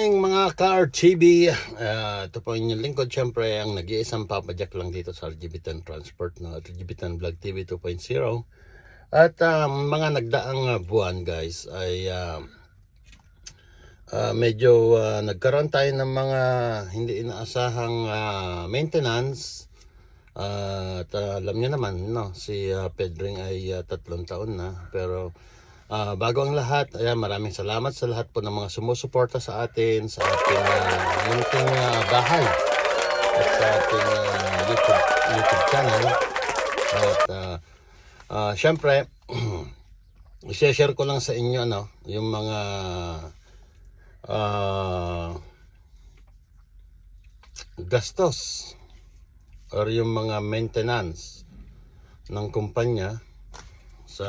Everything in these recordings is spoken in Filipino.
morning mga ka-RTB. Ito po inyong lingkod, syempre ang nag-iisang papadyak lang dito sa RGB10 Transport, no? RGB10 Vlog TV 2.0. At mga nagdaang buwan guys ay medyo nagkaroon tayo ng mga hindi inaasahang maintenance. At alam niyo naman, no, si Pedring ay 3 taon na, pero bago ang lahat, ayan, maraming salamat sa lahat po ng mga sumusuporta sa atin, sa ating munting bahay at sa ating YouTube channel. At syempre, i-share ko lang sa inyo, no, yung mga gastos or yung mga maintenance ng kumpanya sa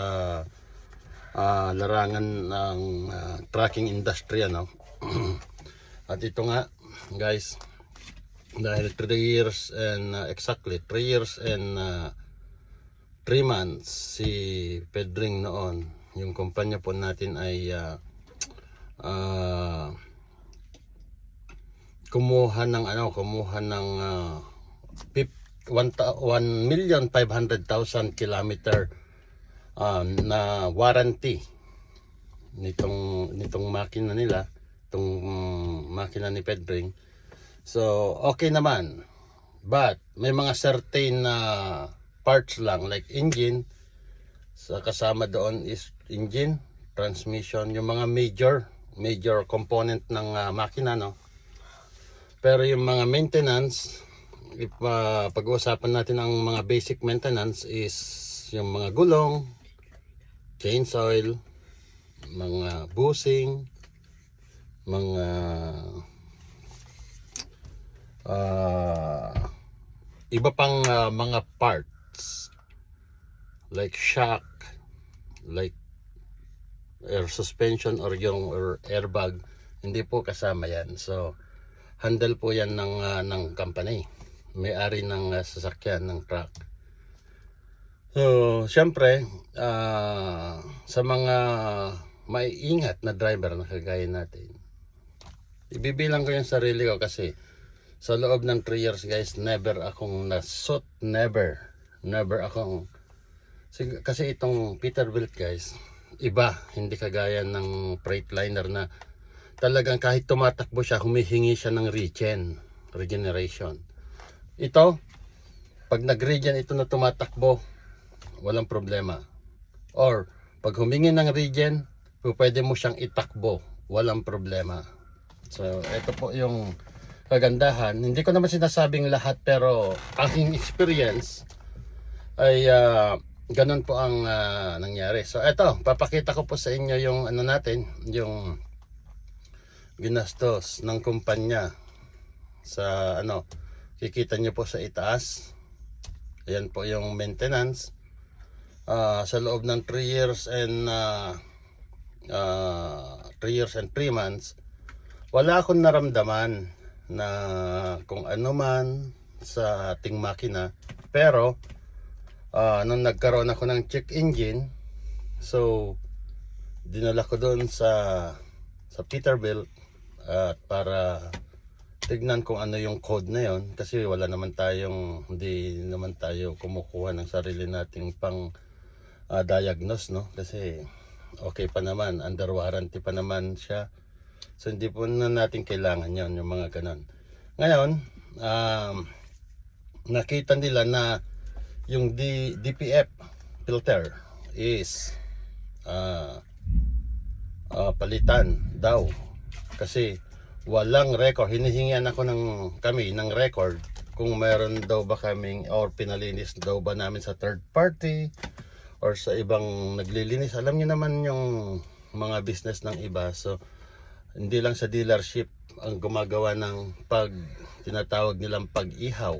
larangan ng trucking industry, ano. At ito nga guys, dahil 3 years and exactly 3 years and 3 months si Pedring noon, yung kumpanya po natin ay kumuha ng 1,500,000 kilometer na warranty nitong makina nila, itong makina ni Pedring. So okay naman, but may mga certain parts lang like engine, sa kasama doon is engine, transmission, yung mga major component ng makina, no. Pero yung mga maintenance, if pag-uusapan natin ang mga basic maintenance, is yung mga gulong, chain oil, mga bushing, mga iba pang mga parts like shock, like air suspension or airbag, hindi po kasama yan. So handle po yan ng company, may-ari ng sasakyan, ng truck. So syempre sa mga maiingat na driver na kagaya natin, ibibilang ko yung sarili ko kasi sa loob ng 3 years guys, never akong nasut, never akong, kasi itong Peterbilt guys, iba, hindi kagaya ng Freightliner na talagang kahit tumatakbo siya, humihingi siya ng regeneration. Ito, pag nag-regen ito na tumatakbo, walang problema. Or pag humingi ng regen, pwede mo siyang itakbo, walang problema. So ito po yung kagandahan. Hindi ko naman sinasabing lahat, pero aking experience ay ganun po ang nangyari. So ito, papakita ko po sa inyo yung yung ginastos ng kumpanya sa kikita nyo po sa itaas. Ayan po yung maintenance sa loob ng 3 years and 3 months. Wala akong naramdaman na kung ano man sa ating makina, pero nung nagkaroon ako ng check engine, so dinala ko doon sa Peterbilt at para tignan kung ano yung code na yon, kasi hindi naman tayo kumukuha ng sarili nating pang diagnose, no, kasi okay pa naman, under warranty pa naman siya. So hindi po na natin kailangan yon, yung mga ganon. Ngayon nakita nila na yung DPF filter is palitan daw, kasi walang record. Hinihingian kami ng record kung meron daw ba kaming, or pinalinis daw ba namin sa third party or sa ibang naglilinis. Alam niyo naman yung mga business ng iba, so hindi lang sa dealership ang gumagawa ng tinatawag nilang pag-ihaw.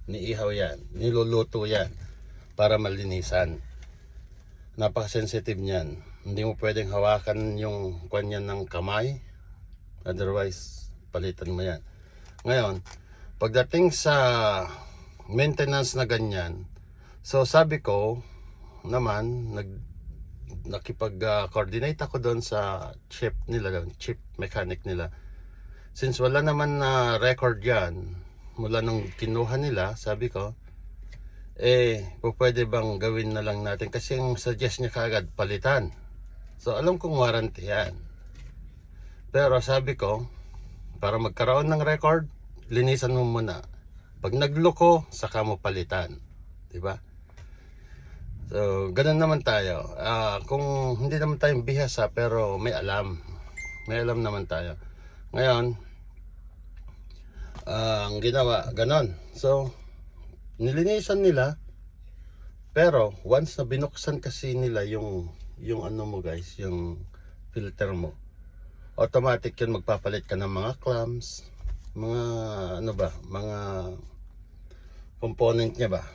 Niihaw yan, niluluto yan para malinisan. Napaka-sensitive niyan. Hindi mo pwedeng hawakan yung kanya ng kamay, otherwise palitan mo yan. Ngayon, pagdating sa maintenance na ganyan, so sabi ko naman, nakipag-coordinate ako doon sa chief mechanic nila. Since wala naman na record yan mula nung kinuha nila, sabi ko, pwede bang gawin na lang natin? Kasi yung suggest niya kaagad, palitan. So alam kong warranty yan. Pero sabi ko, para magkaroon ng record, linisan mo muna. Pag nagloko, saka mo palitan. Diba? So, ganun naman tayo. Kung hindi naman tayong bihasa, pero may alam. May alam naman tayo. Ngayon, ang ginawa, ganon. So, nilinisan nila. Pero, once na binuksan kasi nila yung ano mo guys, yung filter mo, automatic yun, magpapalit ka ng mga clamps, mga ano ba, mga component niya ba,